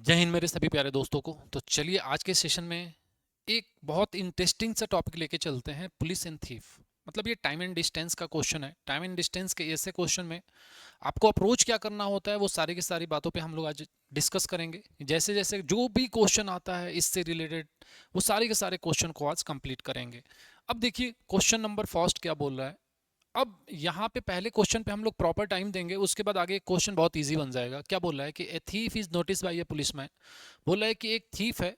जय हिंद मेरे सभी प्यारे दोस्तों को। तो चलिए आज के सेशन में एक बहुत इंटरेस्टिंग सा टॉपिक लेके चलते हैं, पुलिस एंड थीफ। मतलब ये टाइम एंड डिस्टेंस का क्वेश्चन है। टाइम एंड डिस्टेंस के ऐसे क्वेश्चन में आपको अप्रोच क्या करना होता है, वो सारी की सारी बातों पे हम लोग आज डिस्कस करेंगे। जैसे जैसे जो भी क्वेश्चन आता है इससे रिलेटेड, वो सारे के सारे क्वेश्चन को आज कंप्लीट करेंगे। अब देखिए क्वेश्चन नंबर फर्स्ट क्या बोल रहा है। अब यहाँ पे पहले क्वेश्चन पे हम लोग प्रॉपर टाइम देंगे, उसके बाद आगे क्वेश्चन बहुत इजी बन जाएगा। क्या बोल रहा है कि ए thief is notice bye a policeman. बोल रहा है कि एक थीफ है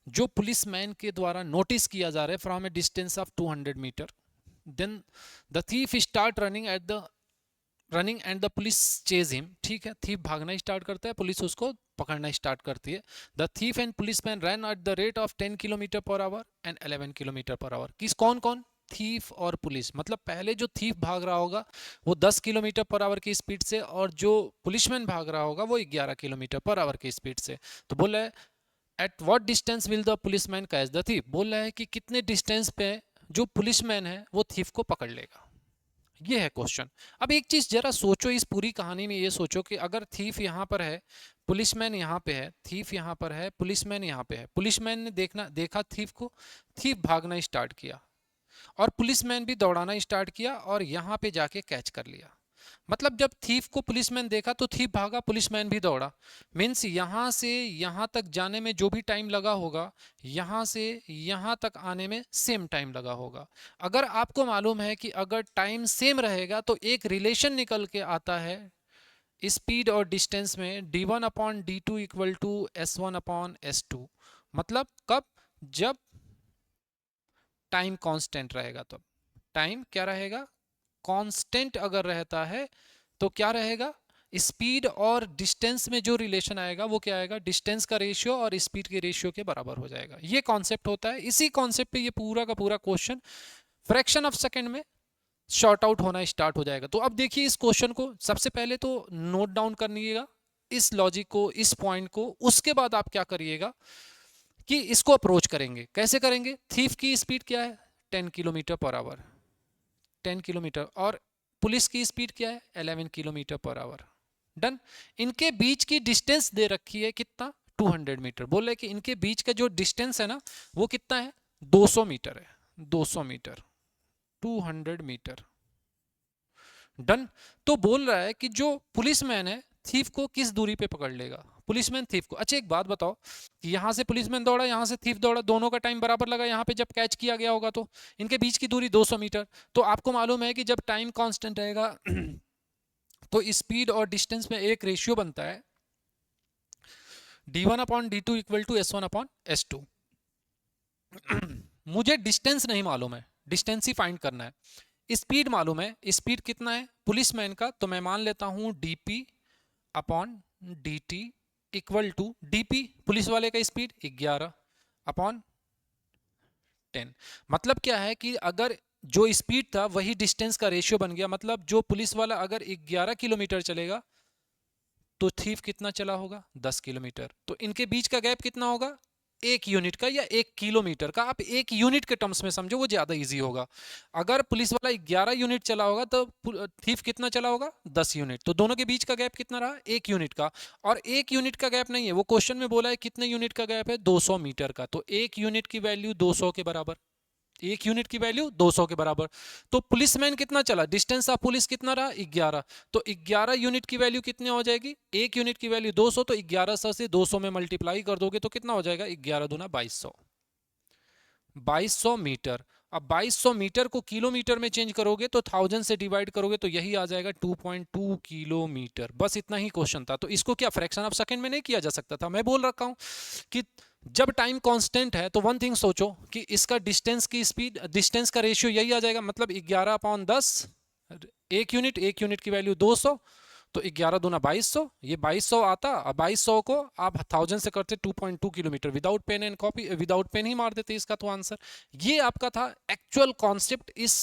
जो पुलिसमैन के द्वारा नोटिस किया जा रहा है from a distance of 200 metre. Then the thief start running and the police chase him. ठीक है, थीफ भागना स्टार्ट करता है, पुलिस उसको पकड़ना स्टार्ट करती है। The thief and policeman run at the rate of 10 kilometre per our and 11 kilometre per our. किस कौन कौन? थीफ और पुलिस। मतलब पहले जो थीफ भाग रहा होगा वो 10 किलोमीटर पर आवर की स्पीड से, और जो पुलिसमैन भाग रहा होगा वो 11 किलोमीटर पर आवर की स्पीड से। तो बोल रहा है at what distance will the policeman catch the thief. बोल रहा है कि कितने डिस्टेंस पे जो पुलिसमैन है वो थीफ को पकड़ लेगा। ये है क्वेश्चन। अब एक चीज जरा सोचो, इस पूरी कहानी में ये सोचो कि अगर थीफ यहाँ पर है, पुलिसमैन यहाँ पे है, थीफ यहाँ पर है, पुलिसमैन यहाँ पे है। पुलिसमैन ने देखा थीफ को, थीफ भागना स्टार्ट किया और पुलिसमैन भी दौड़ाना स्टार्ट किया और यहाँ पे जाके कैच कर लिया। मतलब जब थीफ को पुलिसमैन देखा तो थीफ भागा, पुलिसमैन भी दौड़ा। मीन्स यहाँ से यहाँ तक जाने में जो भी टाइम लगा होगा, यहाँ से यहाँ तक आने में सेम टाइम लगा होगा। अगर आपको मालूम है कि अगर टाइम सेम रहेगा तो एक रिलेशन निकल के आता है स्पीड और डिस्टेंस में, d1 upon d2 equal to s1 upon s2। मतलब कब? जब टाइम कांस्टेंट रहेगा। तब टाइम क्या रहेगा? कांस्टेंट अगर रहता है तो क्या रहेगा? स्पीड और डिस्टेंस में जो रिलेशन आएगा वो क्या आएगा? डिस्टेंस का रेशियो और स्पीड के रेशियो के बराबर हो जाएगा। ये कॉन्सेप्ट होता है। इसी कॉन्सेप्ट पे ये पूरा का पूरा क्वेश्चन फ्रैक्शन ऑफ सेकंड में शॉर्ट आउट होना स्टार्ट हो जाएगा। तो अब देखिए इस क्वेश्चन को सबसे पहले तो नोट डाउन करिएगा, इस लॉजिक को, इस पॉइंट को। उसके बाद आप क्या करिएगा कि इसको अप्रोच करेंगे। कैसे करेंगे? थीफ की स्पीड क्या है? 10 किलोमीटर पर आवर, 10 किलोमीटर। और पुलिस की स्पीड क्या है? 11 किलोमीटर पर आवर। डन। इनके बीच की डिस्टेंस दे रखी है कितना? 200 मीटर। बोल रहे कि इनके बीच का जो डिस्टेंस है ना वो कितना है? 200 मीटर है। 200 मीटर, 200 मीटर। डन। तो बोल रहा है कि जो पुलिसमैन है थीफ को किस दूरी पे पकड़ लेगा? पुलिसमैन थीफ को। अच्छा एक बात बताओ कि यहां से पुलिसमैन दौड़ा, यहां से थीफ दौड़ा, दोनों का टाइम बराबर लगा यहां पे जब कैच किया गया होगा, तो इनके बीच की दूरी 200 मीटर। तो आपको मालूम है कि जब टाइम कांस्टेंट रहेगा तो स्पीड और डिस्टेंस में एक रेशियो बनता है, d1 upon d2 equal to s1 upon s2। मुझे डिस्टेंस नहीं मालूम है, डिस्टेंस ही फाइंड करना है। स्पीड मालूम है, स्पीड कितना है पुलिसमैन का, तो मैं मान लेता हूं dp upon dt equal to dp police वाले का स्पीड 11 अपॉन 10। मतलब क्या है कि अगर जो स्पीड था वही डिस्टेंस का रेशियो बन गया। मतलब जो पुलिस वाला अगर 11 किलोमीटर चलेगा तो थीफ कितना चला होगा? 10 किलोमीटर। तो इनके बीच का गैप कितना होगा? 1 यूनिट का या 1 किलोमीटर का। आप 1 यूनिट के टर्म्स में समझो, वो ज्यादा इजी होगा। अगर पुलिस वाला 11 यूनिट चला होगा तो थीफ कितना चला होगा? 10 यूनिट। तो दोनों के बीच का गैप कितना रहा? 1 यूनिट का। और 1 यूनिट का गैप नहीं है, वो क्वेश्चन में बोला है कितने यूनिट का गैप है? 200 मीटर का। तो 1 यूनिट की वैल्यू 200 के बराबर, 1 यूनिट की वैल्यू 200 के बराबर। तो पुलिसमैन कितना चला? डिस्टेंस ऑफ पुलिस कितना रहा? 11। तो 11 यूनिट की वैल्यू कितनी हो जाएगी? 1 यूनिट की वैल्यू 200, तो 1100 से 200 में मल्टीप्लाई कर दोगे तो कितना हो जाएगा? 11 दूना 2200, 2200 मीटर। अब 2200 मीटर को किलोमीटर में चेंज करोगे तो 1000 से डिवाइड करोगे तो यही आ जाएगा 2.2 किलोमीटर। बस इतना ही क्वेश्चन था। तो इसको क्या फ्रैक्शन ऑफ सेकंड में नहीं किया जा सकता था? मैं बोल रखा हूं कि जब टाइम कांस्टेंट है तो वन थिंग सोचो कि इसका डिस्टेंस की स्पीड, डिस्टेंस का रेशियो यही आ जाएगा। मतलब 11 अपॉन 10, 1 यूनिट, 1 यूनिट की वैल्यू 200, तो 11 दूना 2200, ये 2200 आता। और 2200 को आप 1000 से करते 2.2 kilometre. Without pen and copy, without pen ही मार देते इसका तो आंसर। ये आपका था एक्चुअल कॉन्सेप्ट इस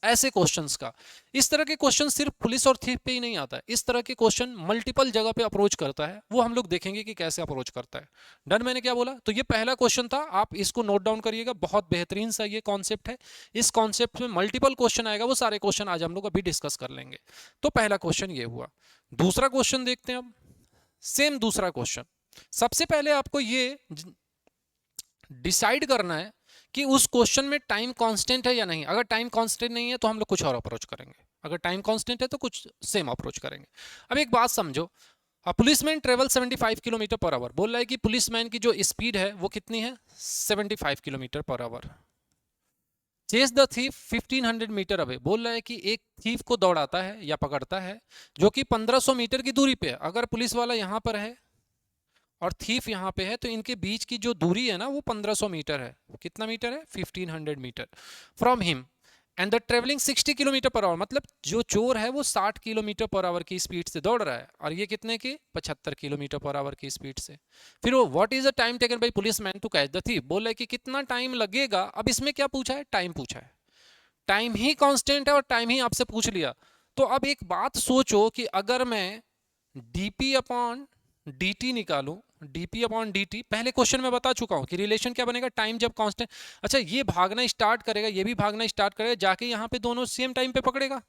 ऐसे क्वेश्चंस का। इस तरह के क्वेश्चन सिर्फ पुलिस और थीफ पे ही नहीं आता है, इस तरह के क्वेश्चन मल्टीपल जगह पे अप्रोच करता है। वो हम लोग देखेंगे कि कैसे अप्रोच करता है। डन। मैंने क्या बोला? तो ये पहला क्वेश्चन था, आप इसको नोट डाउन करिएगा। बहुत बेहतरीन सा ये कॉन्सेप्ट है। इस कॉन्सेप्ट में मल्टीपल क्वेश्चन आएगा, वो सारे क्वेश्चन आज हम लोग अभी डिस्कस कर लेंगे। तो पहला क्वेश्चन ये हुआ। दूसरा क्वेश्चन देखते हैं अब। सेम दूसरा क्वेश्चन। सबसे पहले आपको ये डिसाइड करना है कि उस क्वेश्चन में टाइम कांस्टेंट है या नहीं। अगर टाइम कांस्टेंट नहीं है तो हम लोग कुछ और अप्रोच करेंगे, अगर टाइम कांस्टेंट है तो कुछ सेम अप्रोच करेंगे। अब एक बात समझो, policeman travel 75 kilometre per our, बोल रहा है कि पुलिसमैन की जो स्पीड है वो कितनी है, 75 kilometre per hour. Chase the thief 1500 metre away, बोल रहा है कि एक थीफ को दौड़ाता है या पकड़ता है जो कि 1500 मीटर की दूरी पे है। अगर पुलिस वाला यहां पर है और थीफ यहाँ पे है तो इनके बीच की जो दूरी है ना वो 1500 मीटर है। कितना मीटर है, 1500 metre from him and the travelling 60 kilometre per hour, मतलब जो चोर है वो 60 किलोमीटर पर आवर की स्पीड से दौड़ रहा है और ये कितने की, 75 किलोमीटर पर आवर की स्पीड से। फिर वो what is the time taken by policeman to catch the thief, बोल रहा है कि कितना टाइम लगेगा। अब इसमें क्या पूछा है, टाइम पूछा है, टाइम ही कांस्टेंट है और टाइम ही आपसे पूछ लिया। तो अब एक बात सोचो कि अगर मैं dp अपॉन dt निकालूं, dp अपॉन dt, पहले क्वेश्चन में बता चुका हूं कि रिलेशन क्या बनेगा, टाइम जब कांस्टेंट, अच्छा ये भागना स्टार्ट करेगा, ये भी भागना स्टार्ट करेगा, जाके यहां पे दोनों सेम टाइम पे पकड़ेगा,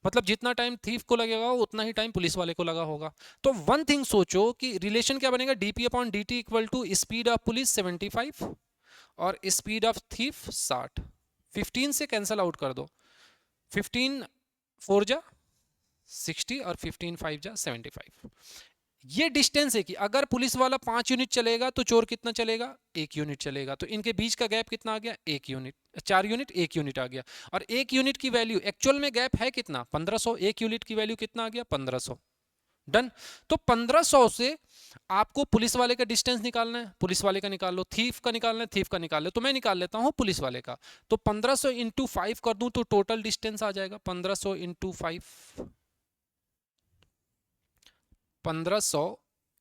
मतलब जितना टाइम थीफ को लगेगा उतना ही टाइम पुलिस वाले को लगा होगा। तो वन थिंग सोचो कि रिलेशन क्या बनेगा, dp upon dt equal to speed of police 75 और स्पीड ऑफ थीफ 60। 15 से कैंसल आउट कर दो, 15 4 जा 60 और 15 5 जा 75। ये डिस्टेंस है कि अगर पुलिस वाला 5 यूनिट चलेगा तो चोर कितना चलेगा, 1 यूनिट चलेगा। तो इनके बीच का गैप कितना आ गया, 1 यूनिट, 4 यूनिट 1 यूनिट आ गया। और 1 यूनिट की वैल्यू एक्चुअल में गैप है कितना, 1500, 1 यूनिट की वैल्यू कितना आ गया, 1500। डन। तो 1500 से आपको पुलिस वाले का डिस्टेंस निकालना है, पुलिस वाले का निकाल लो, थीफ का निकालना है, थीफ का निकाल लो, तो मैं निकाल लेता हूं पुलिस वाले का। तो 1500 इंटू 5 कर दूं तो टोटल डिस्टेंस आ जाएगा 1500 इंटू 5, 1500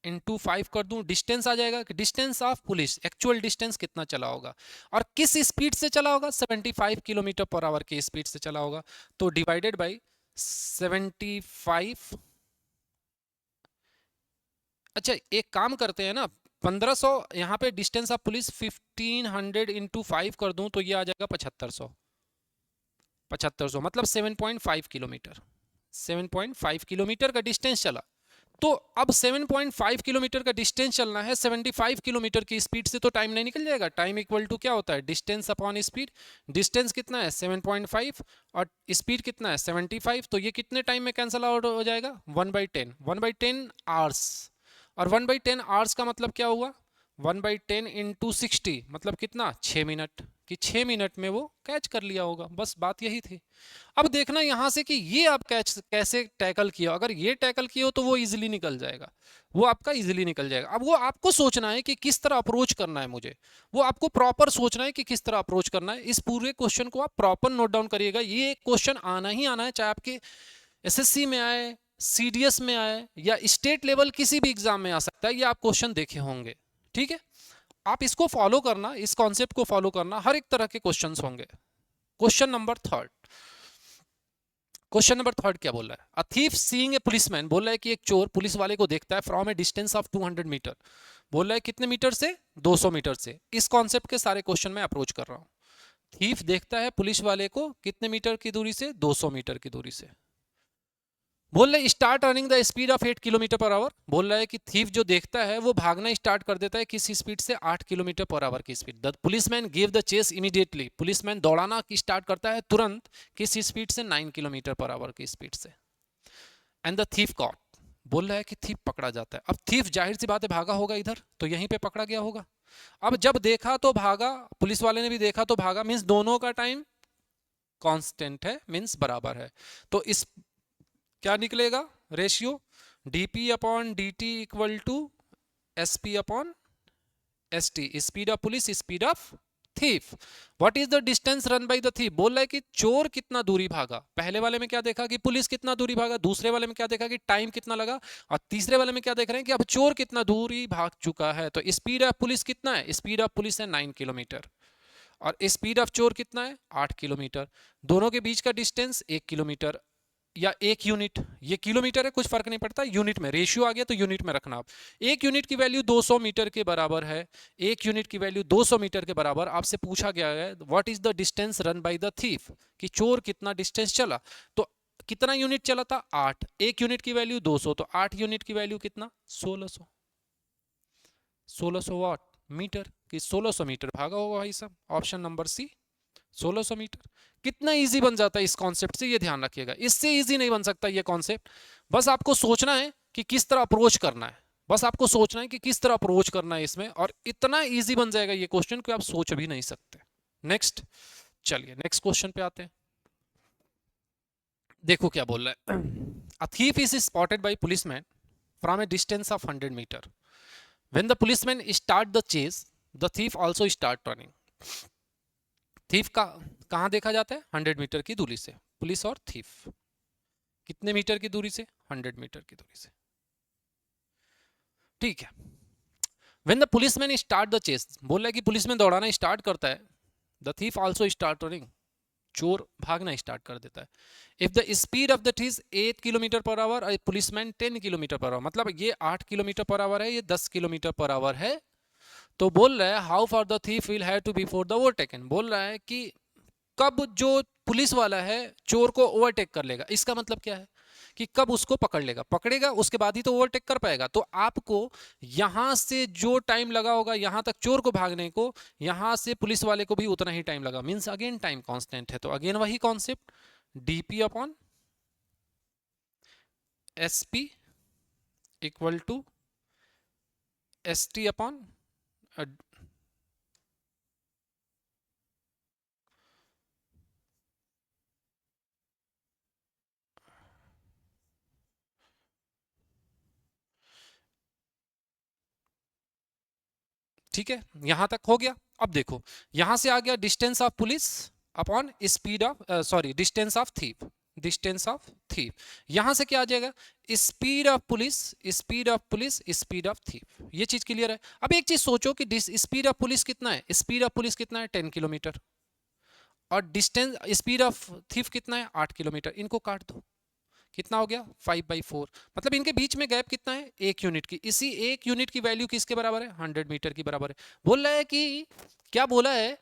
इंटू 5 कर दूं, डिस्टेंस आ जाएगा कि distance of police, actual distance कितना चला होगा और किस स्पीड से चला होगा, 75 किलोमीटर पर आवर की स्पीड से चला होगा। तो डिवाइडेड बाय 75। अच्छा एक काम करते हैं ना, 1500 यहाँ पे डिस्टेंस ऑफ पुलिस 1500 इंटू 5 कर दूं तो ये आ जाएगा 7500, 7500 मतलब 7.5 किलोमीटर, 7.5 किलोमीटर का डिस्टेंस चला। तो अब 7.5 किलोमीटर का डिस्टेंस चलना है 75 किलोमीटर की स्पीड से, तो टाइम नहीं निकल जाएगा। टाइम इक्वल टू क्या होता है, डिस्टेंस अपॉन स्पीड। डिस्टेंस कितना है 7.5 और स्पीड कितना है 75, तो ये कितने टाइम में कैंसिल आउट हो जाएगा, 1/10, 1/10 आवर्स। और 1/10 आवर्स का मतलब क्या हुआ, 1/10 इंटू 60 मतलब कितना, 6 मिनट, कि 6 मिनट में वो कैच कर लिया होगा। बस बात यही थी। अब देखना यहां से कि ये आप कैच कैसे टैकल किया, अगर ये टैकल किया हो तो वो इजीली निकल जाएगा, वो आपका इजीली निकल जाएगा। अब वो आपको सोचना है कि किस तरह अप्रोच करना है मुझे, वो आपको प्रॉपर सोचना है कि किस तरह अप्रोच करना है। इस पूरे क्वेश्चन को आप प्रॉपर नोट डाउन करिएगा, ये क्वेश्चन आना ही आना है, चाहे आपके एसएससी में आए, सीडीएस में आए या स्टेट लेवल किसी भी एग्जाम में आ सकता है, ये आप क्वेश्चन देखे होंगे। ठीक है, आप इसको फॉलो करना, इस कॉन्सेप्ट को फॉलो करना, हर एक तरह के क्वेश्चंस होंगे। Question number third, question number third क्या बोल रहा है, a thief seeing a policeman, बोल रहा है कि एक चोर पुलिस वाले को देखता है from a distance of 200 metre, बोल रहा है कितने मीटर से, 200 मीटर से। इस कॉन्सेप्ट के सारे क्वेश्चन में अप्रोच कर रहा हूं। थीफ देखता है पुलिस वाले को कितने मीटर की दूरी से, 200 मीटर की दूरी से। बोल रहे start running the speed of 8 kilometre per our, बोल रहा है कि थीफ जो देखता है वो भागना स्टार्ट कर देता है किस स्पीड से, 8 किलोमीटर पर आवर की speed. The policeman give the chase immediately, policeman दौड़ाना स्टार्ट करता है तुरंत, किस स्पीड से, 9 किलोमीटर पर आवर की स्पीड से। एंड द थीफ कॉट, बोल रहा है कि थीफ पकड़ा जाता है। अब थीफ जाहिर सी बात है भागा होगा इधर, तो यहीं पे पकड़ा गया होगा। अब जब देखा तो भागा, पुलिस वाले ने भी देखा तो भागा, मीन्स दोनों का टाइम कांस्टेंट है, मीन्स बराबर है। तो इस क्या निकलेगा ratio, dp upon dt equal to sp upon st, speed of police, speed of thief. What is the distance run by the thief, बोल रहा है कि चोर कितना दूरी भागा। पहले वाले में क्या देखा कि पुलिस कितना दूरी भागा, दूसरे वाले में क्या देखा कि टाइम कितना लगा, और तीसरे वाले में क्या देख रहे हैं कि अब चोर कितना दूरी भाग चुका है। तो स्पीड ऑफ पुलिस कितना है, स्पीड ऑफ पुलिस है 9 किलोमीटर और स्पीड ऑफ चोर कितना है, 8 किलोमीटर। दोनों के बीच का डिस्टेंस 1 किलोमीटर या 1 यूनिट, ये किलोमीटर है कुछ फर्क नहीं पड़ता, यूनिट में रेशियो आ गया तो यूनिट में रखना आप। 1 यूनिट की वैल्यू 200 मीटर के बराबर है, 1 यूनिट की वैल्यू 200 मीटर के बराबर। आपसे पूछा गया है what is the distance run by the thief, कि चोर कितना डिस्टेंस चला। तो कितना यूनिट चला था, 8, 1 यूनिट की वैल्यू 200, तो 8 यूनिट की वैल्यू कितना, 1600। 1600 वाट मीटर कि 1600 मीटर भागा होगा भाई साहब, ऑप्शन नंबर सी 1600 मीटर। कितना इजी बन जाता है इस कॉन्सेप्ट से, ये ध्यान रखिएगा, इससे इजी नहीं बन सकता ये कॉन्सेप्ट। बस आपको सोचना है कि किस तरह अप्रोच करना है, बस आपको सोचना है कि किस तरह अप्रोच करना है इसमें, और इतना इजी बन जाएगा ये क्वेश्चन कि आप सोच भी नहीं सकते। नेक्स्ट, चलिए नेक्स्ट क्वेश्चन पे आते हैं। देखो क्या बोल रहा है, a thief is spotted by policeman from a distance of 100 metre. When the policeman start the chase, the thief also start running. Thief का कहां देखा जाता है? 100 मीटर की दूरी से। पुलिस और थीफ कितने मीटर की दूरी से? 100 मीटर की दूरी से, ठीक है। When the policeman start the chase, बोल रहा है कि पुलिसमैन दौड़ाना स्टार्ट करता है, the thief also start running, चोर भागना स्टार्ट कर देता है। If the speed of the thief 8 kilometre per hour और पुलिसमैन 10 किलोमीटर पर आवर, मतलब ये 8 किलोमीटर पर आवर है, ये 10 किलोमीटर पर आवर है, तो बोल रहा है how far the thief will have to before the overtaken. बोल रहा है कि कब जो पुलिस वाला है चोर को ओवरटेक कर लेगा। इसका मतलब क्या है कि कब उसको पकड़ लेगा, पकड़ेगा उसके बाद ही तो ओवरटेक कर पाएगा। तो आपको यहां से जो टाइम लगा होगा यहां तक चोर को भागने को, यहां से पुलिस वाले को भी उतना ही टाइम लगा, मींस अगेन टाइम कांस्टेंट है। तो अगेन वही concept, DP upon SP equal to ST upon, ठीक है, यहां तक हो गया। अब देखो यहां से आ गया distance of police upon speed of, sorry distance of thief, distance of thief. यहां से क्या आ जाएगा? Speed of police, speed of police, speed of thief. ये चीज क्लियर है। अब एक चीज सोचो कि स्पीड ऑफ पुलिस कितना है? स्पीड ऑफ पुलिस कितना है? 10 किलोमीटर। और डिस्टेंस स्पीड ऑफ थीफ कितना है? 8 किलोमीटर। इनको काट दो, कितना हो गया? 5/4। मतलब इनके बीच में गैप कितना है? 1 यूनिट की। इसी 1 यूनिट की वैल्यू किसके बराबर है? 100 मीटर की बराबर है। बोल रहा है कि क्या बोला है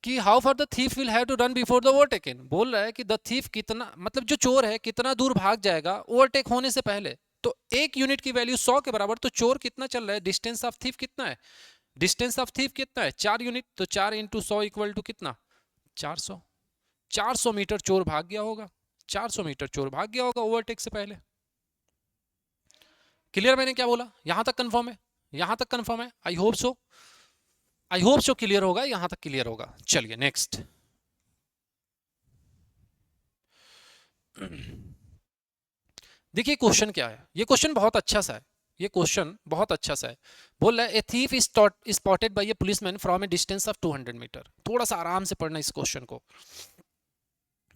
कि how far the thief will have to run before the overtaken. बोल रहा है कि द थीफ कितना, मतलब जो चोर है कितना दूर भाग जाएगा ओवरटेक होने से पहले। तो 1 यूनिट की वैल्यू 100 के बराबर, तो चोर कितना चल रहा है? डिस्टेंस ऑफ थीफ कितना है? डिस्टेंस ऑफ थीफ कितना है? 4 यूनिट। तो 4 इंटू 100 इक्वल टू कितना? 400। 400 मीटर चोर भाग गया होगा, 400 मीटर चोर भाग गया होगा ओवरटेक से पहले। क्लियर मैंने क्या बोला? यहां तक कंफर्म है? यहां तक कंफर्म है? I hope so, I hope so clear होगा, यहां तक क्लियर होगा। चलिए नेक्स्ट। देखिए क्वेश्चन क्या है, ये क्वेश्चन बहुत अच्छा सा है, ये क्वेश्चन बहुत अच्छा सा है। बोल रहा है a thief is spotted by a policeman from a distance of 200 metre. थोड़ा सा आराम से पढ़ना इस क्वेश्चन को।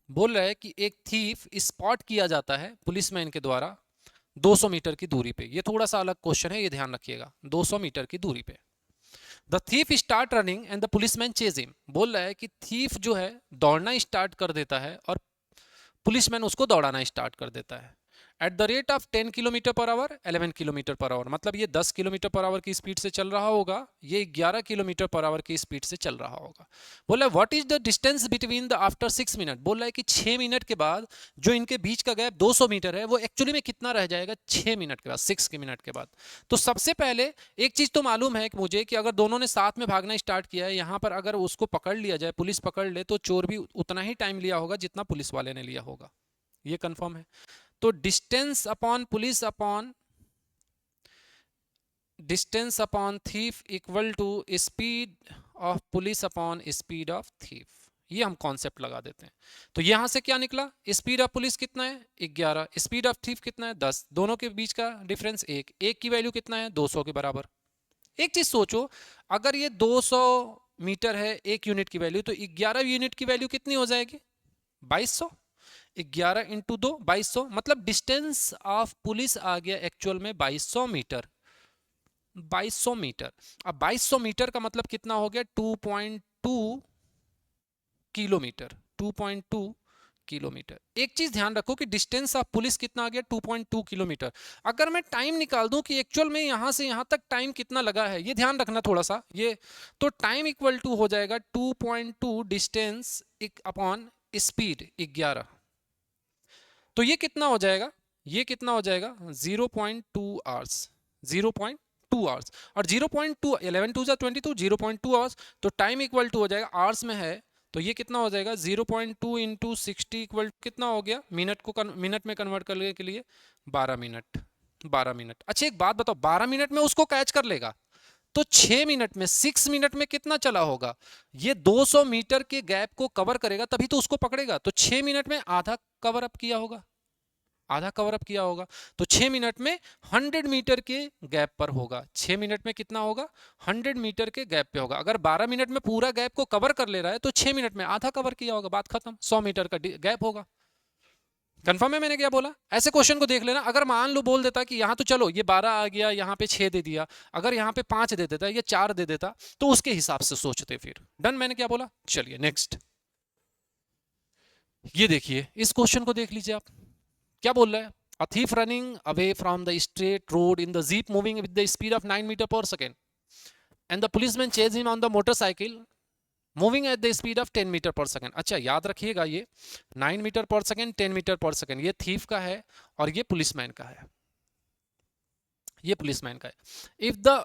बोल रहा है कि एक थीफ स्पॉट किया जाता है पुलिसमैन के द्वारा 200 मीटर की दूरी पे। ये थोड़ा सा अलग क्वेश्चन है, ये ध्यान रखिएगा। 200 मीटर की दूरी पे the thief start running and the policeman chase him. बोल रहा है कि थीफ जो है दौड़ना स्टार्ट कर देता है और पुलिसमैन उसको दौड़ाना स्टार्ट कर देता है at the rate of 10 kilometre per our, 11 kilometre per hour. मतलब ये 10 किलोमीटर पर आवर की स्पीड से चल रहा होगा, ये 11 किलोमीटर पर आवर की स्पीड से चल रहा होगा। बोला what is the distance between the after 6 minute. बोल रहा है कि 6 मिनट के बाद जो इनके बीच का गैप 200 मीटर है वो एक्चुअली में कितना रह जाएगा 6 मिनट के बाद, 6 मिनट के बाद। तो सबसे पहले एक चीज तो मालूम है कि मुझे कि अगर दोनों ने साथ में भागना स्टार्ट किया है, यहां पर अगर उसको पकड़ लिया जाए, पुलिस पकड़ ले, तो चोर भी उतना ही टाइम लिया होगा जितना पुलिस वाले ने लिया होगा। ये कंफर्म है। तो distance upon police upon distance upon thief equal to speed of police upon speed of thief. ये हम कॉन्सेप्ट लगा देते हैं। तो यहां से क्या निकला? स्पीड ऑफ पुलिस कितना है? 11। स्पीड ऑफ थीफ कितना है? 10। दोनों के बीच का डिफरेंस 1। 1 की वैल्यू कितना है? 200 के बराबर। एक चीज सोचो, अगर ये 200 मीटर है 1 यूनिट की वैल्यू, तो 11 यूनिट की वैल्यू कितनी हो जाएगी? 2200। 11 इंटू 2 2200। मतलब डिस्टेंस ऑफ पुलिस आ गया एक्चुअल में 2200 मीटर। 2200 मीटर। अब 2200 मीटर का मतलब कितना हो गया? 2.2 किलोमीटर। 2.2 किलोमीटर। एक चीज ध्यान रखो कि डिस्टेंस ऑफ पुलिस कितना आ गया? 2.2 किलोमीटर। अगर मैं टाइम निकाल दूं कि एक्चुअल में यहां से यहां तक टाइम कितना लगा है, ये ध्यान रखना थोड़ा सा। ये तो टाइम इक्वल टू हो जाएगा 2.2 डिस्टेंस अपॉन स्पीड 11। तो ये कितना हो जाएगा? ये कितना हो जाएगा? 0.2 आवर्स। 0.2 0.2 आवर्स, और 0.2 11 टू 22 0.2 आवर्स, तो टाइम इक्वल टू हो जाएगा आवर्स में है तो ये कितना हो जाएगा 0.2 इंटू 60 इक्वल कितना हो गया, मिनट को मिनट में कन्वर्ट करने के लिए 12 मिनट। 12 मिनट। अच्छा एक बात बताओ, 12 मिनट में उसको कैच कर लेगा तो 6 मिनट में 6 मिनट में कितना चला होगा, ये 200 मीटर के गैप को कवर करेगा तभी तो उसको पकड़ेगा, तो 6 मिनट में आधा कवर अप किया होगा, आधा कवर अप किया होगा, तो 6 मिनट में 100 मीटर के गैप पर होगा। 6 मिनट में कितना होगा, 100 मीटर के गैप पे होगा। अगर 12 मिनट में पूरा गैप को कवर कर ले रहा है तो 6 मिनट में आधा कवर किया होगा, बात खत्म, 100 मीटर का गैप होगा। कंफर्म है मैंने क्या बोला? ऐसे क्वेश्चन को देख लेना, अगर मान लो बोल देता कि यहाँ तो चलो ये 12 आ गया, यहाँ पे 6 दे दिया, अगर यहाँ पे 5 दे देता, ये 4 दे देता, तो उसके हिसाब से सोचते फिर। डन, मैंने क्या बोला? चलिए नेक्स्ट, ये देखिए इस क्वेश्चन को देख लीजिए आप, क्या बोल रहा है, a thief running away from the straight road in the jeep moving with the speed of 9 meter per second and the policeman chase him on the motorcycle moving at the speed of 10 metre पर second. अच्छा याद रखिएगा ये 9 metre पर second 10 metre पर second ये thief का है और ये पुलिसमैन का है, ये पुलिसमैन का है। If the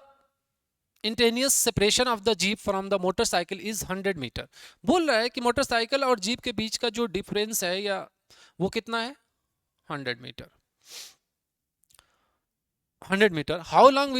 instantaneous separation of the jeep from the motorcycle is 100 metre, बोल रहा है कि मोटरसाइकिल और जीप के बीच का जो डिफरेंस है या वो कितना है 100 metre. 100 metre, how long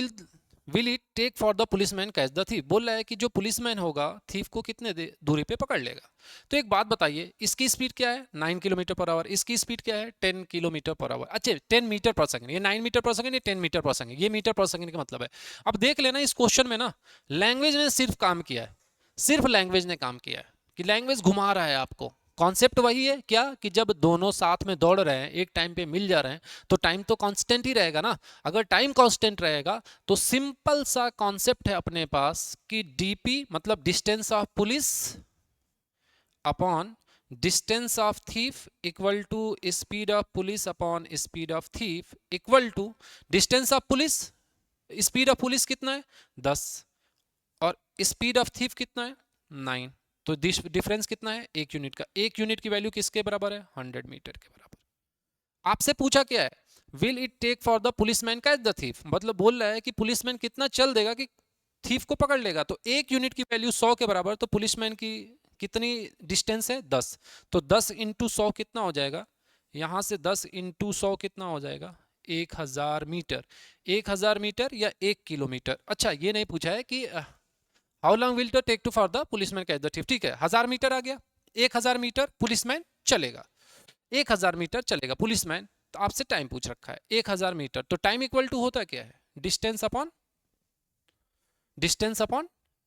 will it take for the policeman catch the thief, बोल रहा है कि जो पुलिसमैन होगा थीफ को कितने दूरी पे पकड़ लेगा। तो एक बात बताइए, इसकी स्पीड क्या है 9 किलोमीटर पर आवर, इसकी स्पीड क्या है 10 किलोमीटर पर आवर। अच्छा 10 मीटर पर सेकंड, ये 9 मीटर पर सेकंड, ये 10 मीटर पर सेकंड, ये मीटर पर सेकंड का मतलब है। अब देख लेना इस क्वेश्चन में ना लैंग्वेज ने सिर्फ काम किया है, सिर्फ लैंग्वेज ने काम किया है कि लैंग्वेज घुमा रहा है आपको। कॉन्सेप्ट वही है क्या कि जब दोनों साथ में दौड़ रहे हैं, एक टाइम पे मिल जा रहे हैं, तो टाइम तो कांस्टेंट ही रहेगा ना। अगर टाइम कांस्टेंट रहेगा तो सिंपल सा कॉन्सेप्ट है अपने पास कि डीपी मतलब distance of police upon distance of thief equal to speed of police upon speed of thief equal to distance of police, speed of police कितना है 10 और स्पीड ऑफ थीफ कितना है 9, तो डिफरेंस कितना है 1 यूनिट का। 1 यूनिट की वैल्यू किसके बराबर है 100 मीटर के बराबर। आपसे पूछा क्या है, will it take for the policeman catch the thief, मतलब बोल रहा है कि पुलिसमैन कितना चल देगा कि थीफ को पकड़ लेगा। तो 1 यूनिट की वैल्यू 100 के बराबर, तो पुलिसमैन की कितनी डिस्टेंस है 10, तो 10 इंटू 100 कितना हो जाएगा, यहां से 10 इंटू 100 कितना हो जाएगा 1000 मीटर। 1000 मीटर या 1 किलोमीटर। अच्छा ये नहीं पूछा है कि how long will take to for the policeman catch the thief, ठीक है 1000 मीटर आ गया, 1000 मीटर पुलिसमैन चलेगा, 1000 मीटर चलेगा पुलिसमैन। तो आपसे टाइम पूछ रखा है 1000 मीटर, तो टाइम इक्वल टू होता क्या है डिस्टेंस अपॉन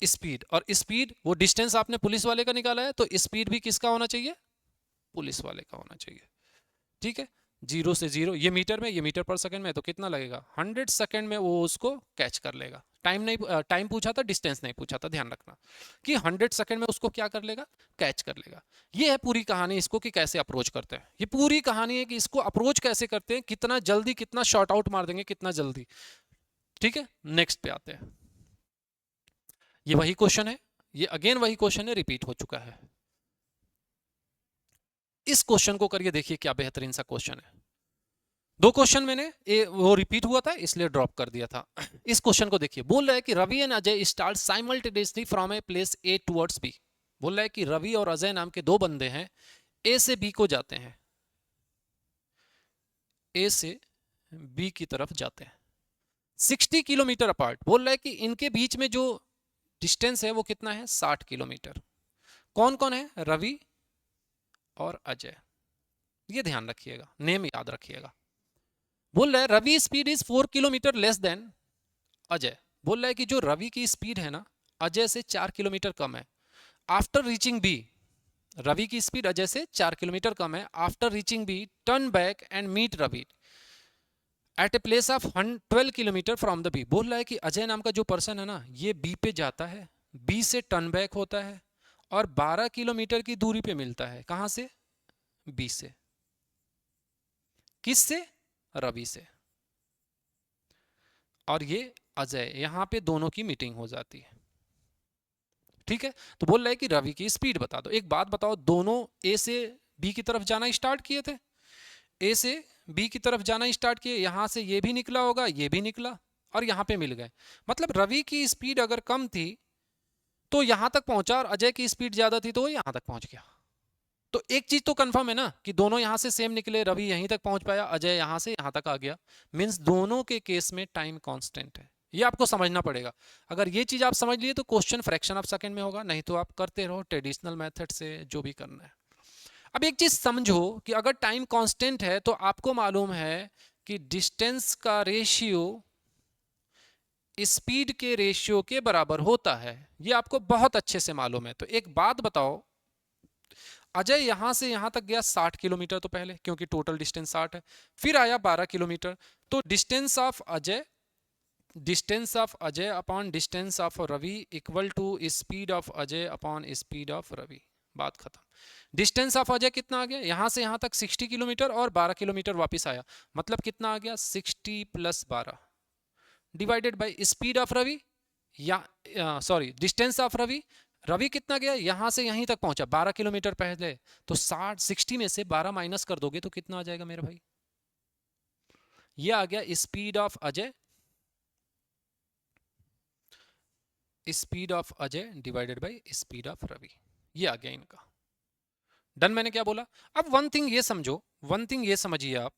स्पीड, और स्पीड वो डिस्टेंस आपने पुलिस वाले का निकाला है तो स्पीड भी किसका होना चाहिए पुलिस वाले का होना चाहिए, ठीक है। 0 से 0 ये मीटर में, ये मीटर पर सेकंड में, तो कितना लगेगा 100 सेकंड में वो उसको कैच कर लेगा। टाइम नहीं, टाइम पूछा था डिस्टेंस नहीं पूछा था, ध्यान रखना कि 100 सेकंड में उसको क्या कर लेगा कैच कर लेगा। ये है पूरी कहानी इसको कि कैसे अप्रोच करते हैं, ये पूरी कहानी है कि इसको अप्रोच कैसे करते हैं, कितना जल्दी कितना शॉर्ट आउट मार देंगे कितना जल्दी, ठीक है। नेक्स्ट पे आते हैं, ये वही क्वेश्चन है, ये अगेन वही क्वेश्चन है, रिपीट हो चुका है। इस क्वेश्चन को करिए, देखिए क्या बेहतरीन सा क्वेश्चन है। 2 क्वेश्चन मैंने वो रिपीट हुआ था इसलिए ड्रॉप कर दिया था। इस क्वेश्चन को देखिए, बोल रहा है कि Ravi and Ajay start simultaneously from a place A towards B, बोल रहा है कि रवि और अजय नाम के 2 बंदे हैं, ए से बी को जाते हैं, ए से बी की तरफ जाते हैं 60 किलोमीटर अपार्ट, बोल रहा है कि इनके बीच में जो डिस्टेंस है वो कितना है 60 किलोमीटर। कौन कौन है रवि और अजय, ये ध्यान रखिएगा, नेम याद रखिएगा। बोल रहा है Ravi speed is 4 kilometre less than Ajay, बोल रहा है कि जो रवि की स्पीड है ना अजय से 4 किलोमीटर कम है। आफ्टर रीचिंग बी, रवि की स्पीड अजय से 4 किलोमीटर कम है। After reaching B turn back and meet Ravi at a place of 12 kilometre from the B, बोल रहा है कि अजय नाम का जो पर्सन है ना ये बी पे जाता है, बी से टर्न बैक होता है और 12 किलोमीटर की दूरी पे मिलता है, कहां से बी से, किस से रवि से, और ये अजय, यहां पे दोनों की मीटिंग हो जाती है, ठीक है। तो बोल रहा है कि रवि की स्पीड बता दो। एक बात बताओ, दोनों ए से बी की तरफ जाना स्टार्ट किए थे, ए से बी की तरफ जाना स्टार्ट किए, यहां से ये भी निकला होगा ये भी निकला, और यहाँ पे मिल गए। मतलब रवि की स्पीड अगर कम थी तो यहाँ तक पहुंचा, और अजय की स्पीड ज्यादा थी तो वो यहाँ तक पहुंच गया। तो एक चीज तो कंफर्म है ना कि दोनों यहां से सेम निकले, रवि यहीं तक पहुंच पाया, अजय यहां से यहां तक आ गया। मींस दोनों के केस में टाइम कांस्टेंट है, ये आपको समझना पड़ेगा। अगर ये चीज आप समझ लिए तो क्वेश्चन फ्रैक्शन ऑफ सेकंड में होगा, नहीं तो आप करते रहो ट्रेडिशनल मेथड से जो भी करना है। अब एक चीज समझो कि अगर टाइम कांस्टेंट है तो आपको मालूम है कि डिस्टेंस का रेशियो स्पीड के रेशियो के बराबर होता है, ये आपको बहुत अच्छे से मालूम है। तो एक बात बताओ, अजय यहां से यहां तक गया 60 किलोमीटर तो पहले, क्योंकि टोटल डिस्टेंस 60 है, फिर आया 12 किलोमीटर। तो distance of Ajay upon distance of Ravi equal to speed of Ajay upon speed of Ravi. बात खत्म। डिस्टेंस ऑफ अजय कितना आ गया, यहां से यहां तक 60 किलोमीटर और 12 किलोमीटर वापस आया, मतलब कितना आ गया 60 plus 12 divided by speed of Ravi, या sorry distance of Ravi. Ravi कितना गया, यहां से यहीं तक पहुंचा 12 किलोमीटर पहले, तो 60 में से 12 माइनस कर दोगे तो कितना आ जाएगा मेरे भाई, ये आ गया speed of Ajay, speed of Ajay divided by speed of Ravi, ये आ गया इनका। डन। मैंने क्या बोला, अब वन थिंग ये समझो, वन थिंग ये समझिए आप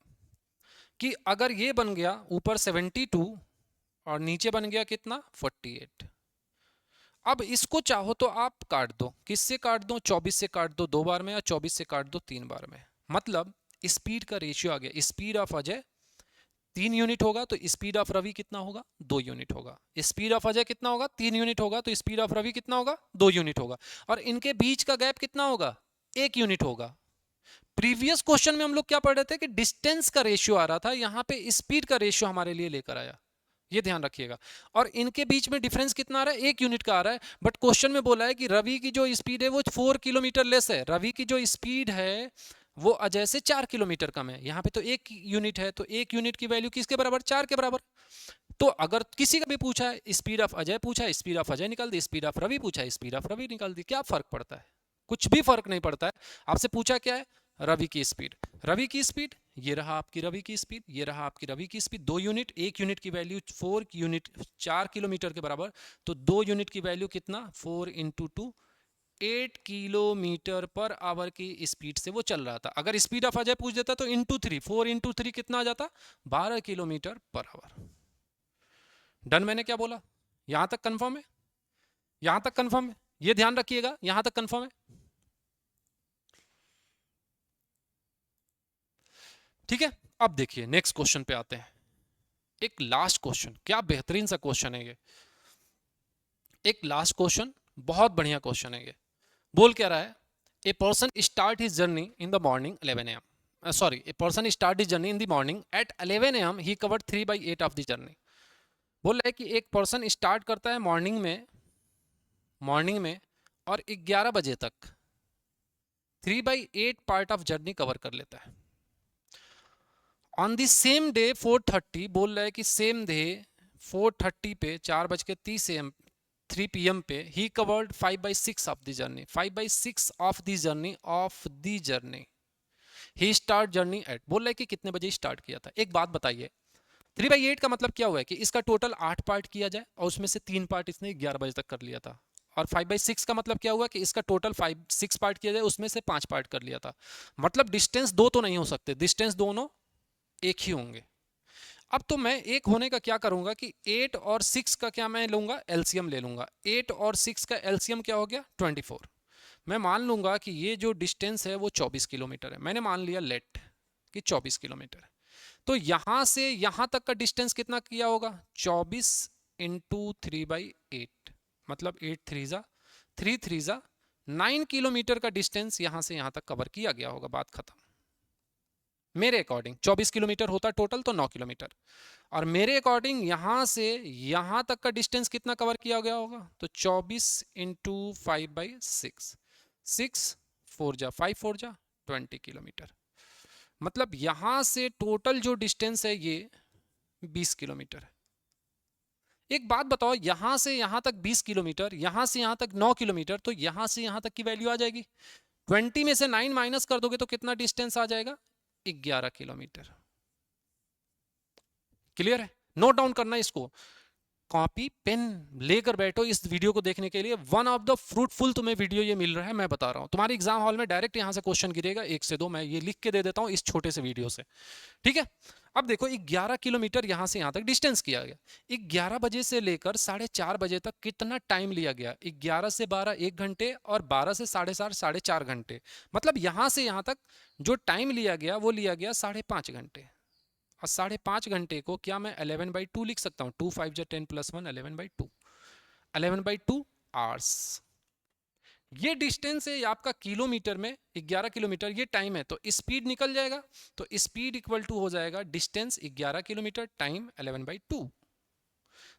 कि अगर ये बन गया ऊपर 72 और नीचे बन गया कितना 48, अब इसको चाहो तो आप काट दो, किससे काट दो, 24 से काट दो 2 बार में, या 24 से काट दो 3 बार में। मतलब स्पीड का रेशियो आ गया, स्पीड ऑफ अजय 3 यूनिट होगा तो स्पीड ऑफ रवि कितना होगा 2 यूनिट होगा। स्पीड ऑफ अजय कितना होगा 3 यूनिट होगा तो स्पीड ऑफ रवि कितना होगा 2 यूनिट होगा। और इनके बीच का गैप कितना होगा 1 यूनिट होगा। प्रीवियस क्वेश्चन में हम लोग क्या पढ़ रहे थे कि डिस्टेंस का रेशियो आ रहा था, यहां पे स्पीड का रेशियो हमारे लिए लेकर आया, ये ध्यान रखिएगा। और इनके बीच में डिफरेंस कितना आ रहा है 1 यूनिट का आ रहा है। बट क्वेश्चन में बोला है कि रवि की जो स्पीड है वो 4 किलोमीटर लेस है, रवि की जो स्पीड है वो अजय से 4 किलोमीटर कम है। यहाँ पे तो 1 यूनिट है, तो 1 यूनिट की वैल्यू किसके बराबर 4 के बराबर। तो अगर किसी का भी पूछा है स्पीड ऑफ अजय पूछा है, स्पीड ऑफ अजय निकाल दी, स्पीड ऑफ रवि पूछा है, स्पीड ऑफ रवि निकाल दी, क्या फर्क पड़ता है, कुछ भी फर्क नहीं पड़ता है। आपसे पूछा क्या है रवि की स्पीड, रवि की स्पीड ये रहा आपकी रवि की स्पीड, ये रहा आपकी रवि की स्पीड, 2 यूनिट, 1 यूनिट की वैल्यू 4 यूनिट 4 किलोमीटर के बराबर, तो 2 यूनिट की वैल्यू कितना 4 इंटू 2 8 किलोमीटर पर आवर की स्पीड से वो चल रहा था। अगर स्पीड ऑफ अजय पूछ देता तो इंटू 3 4 इंटू 3 कितना आ जाता 12 किलोमीटर पर आवर। डन। मैंने क्या बोला, यहां तक कंफर्म है, यहां तक कंफर्म है, ये ध्यान रखिएगा यहां तक कंफर्म है। ठीक है, अब देखिए नेक्स्ट क्वेश्चन पे आते हैं। एक लास्ट क्वेश्चन, क्या बेहतरीन सा क्वेश्चन है ये, एक लास्ट क्वेश्चन, बहुत बढ़िया क्वेश्चन है ये। बोल क्या रहा है, a person start his journey in the morning 11 AM, sorry a person start his journey in the morning at 11 AM, he covered 3/8 of the journey. बोल रहा है कि एक पर्सन स्टार्ट करता है मॉर्निंग में और 11 बजे तक 3/8 पार्ट ऑफ जर्नी कवर कर लेता है। ऑन द सेम डे 4:30, बोल रहा है कि सेम डे 4:30 पे 4:30 AM 3 PM पे ही covered 5/6 of the journey, 5/6 of the journey ही स्टार्ट जर्नी एट। बोल रहा है कि कितने बजे स्टार्ट किया था। एक बात बताइए, 3/8 का मतलब क्या हुआ है कि इसका टोटल 8 पार्ट किया जाए और उसमें से 3 पार्ट इसने 11 बजे तक कर लिया था। और 5/6 का मतलब क्या हुआ कि इसका टोटल 6 पार्ट किया जाए, उसमें से 5 पार्ट कर लिया था। मतलब डिस्टेंस 2 तो नहीं हो सकते, डिस्टेंस दोनों एक ही होंगे। अब तो मैं एक होने का क्या करूंगा कि 8 और 6 का क्या मैं लूंगा एलसीएम ले लूंगा। 8 और 6 का एलसीएम क्या हो गया 24। मैं मान लूंगा कि ये जो डिस्टेंस है वो 24 किलोमीटर है, मैंने मान लिया लेट कि 24 किलोमीटर है। तो यहां से यहां तक का डिस्टेंस कितना किया होगा 24 इंटू 3/8, मतलब 8 3 जा 3 3 जा 9 किलोमीटर का डिस्टेंस यहां से यहां तक कवर किया गया होगा। बात खत्म। मेरे अकॉर्डिंग 24 किलोमीटर होता टोटल तो 9 किलोमीटर, और मेरे अकॉर्डिंग यहां से यहां तक का डिस्टेंस कितना कवर किया गया होगा तो 24 इंटू 5/6, 6 4 जा 5 4 जा 20 किलोमीटर। मतलब यहां से टोटल जो डिस्टेंस है ये 20 किलोमीटर है। एक बात बताओ, यहां से यहां तक 20 किलोमीटर, यहां से यहां तक 9 किलोमीटर, तो यहां से यहां तक की वैल्यू आ जाएगी 20 में से 9 माइनस कर दोगे तो कितना डिस्टेंस आ जाएगा 11 किलोमीटर। क्लियर है। नोट डाउन करना इसको, कॉपी पेन लेकर बैठो इस वीडियो को देखने के लिए। वन ऑफ द फ्रूटफुल तुम्हें वीडियो ये मिल रहा है, मैं बता रहा हूं। तुम्हारे एग्जाम हॉल में डायरेक्ट यहां से क्वेश्चन गिरेगा 1 से 2, मैं ये लिख के दे देता हूं इस छोटे से वीडियो से, ठीक है। अब देखो 11 किलोमीटर यहां से यहां तक डिस्टेंस किया गया। 11 बजे से लेकर 4:30 बजे तक कितना टाइम लिया गया? 11 से 12 1 घंटे, और 12 से 4:30 4.5 घंटे। मतलब यहां से यहां तक जो टाइम लिया गया वो लिया गया 5.5 घंटे। और 5.5 घंटे को क्या मैं 11/2 लिख सकता हूँ? 2 5 जा 10 + 1 11/2, 11/2 आवर्स। ये डिस्टेंस है आपका किलोमीटर में, 11 किलोमीटर ये टाइम है, तो स्पीड निकल जाएगा। तो स्पीड इक्वल टू हो जाएगा डिस्टेंस 11 किलोमीटर टाइम 11/2।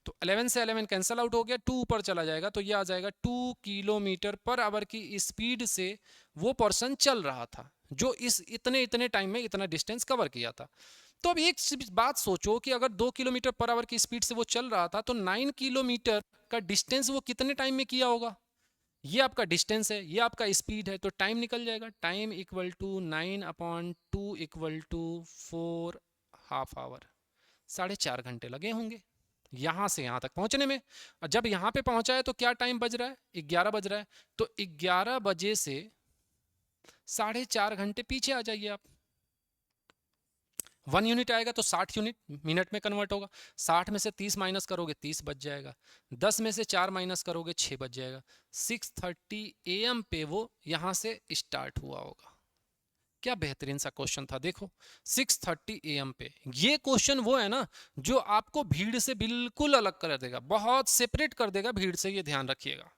तो 11 से 11 कैंसल आउट हो गया, 2 ऊपर चला जाएगा, तो ये आ जाएगा 2 किलोमीटर पर आवर की स्पीड से वो पर्सन चल रहा था जो इस इतने इतने टाइम में इतना डिस्टेंस कवर किया था। तो अब एक बात सोचो कि अगर 2 किलोमीटर पर आवर की स्पीड से वो चल रहा था, तो 9 किलोमीटर का डिस्टेंस वो कितने टाइम में किया होगा? ये आपका डिस्टेंस है, ये आपका स्पीड है, तो टाइम निकल जाएगा। Time equal to 9/2 equal to 4 half hour, 4.5 घंटे लगे होंगे यहां से यहां तक पहुंचने में। और जब यहां पे पहुंचा है तो क्या टाइम बज रहा है? 11 बज रहा है। तो 11 बजे से 4.5 घंटे पीछे आ जाइए आप। 1 यूनिट आएगा तो 60 यूनिट मिनट में कन्वर्ट होगा। 60 में से 30 माइनस करोगे 30 बच जाएगा। 10 में से 4 माइनस करोगे 6 बच जाएगा। 6:30 AM पे वो यहां से स्टार्ट हुआ होगा। क्या बेहतरीन सा क्वेश्चन था, देखो 6:30 AM पे। ये क्वेश्चन वो है ना जो आपको भीड़ से बिल्कुल अलग कर देगा, बहुत सेपरेट कर देगा भीड़ से, ये ध्यान रखिएगा,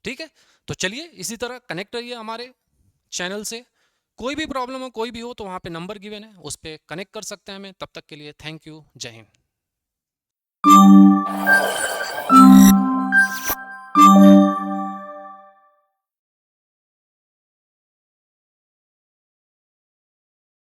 ठीक है। तो चलिए इसी तरह कनेक्ट रहिए हमारे चैनल से। कोई भी प्रॉब्लम हो, कोई भी हो, तो वहां पे नंबर गिवन है, उस पर कनेक्ट कर सकते हैं हमें। तब तक के लिए थैंक यू, जय हिंद।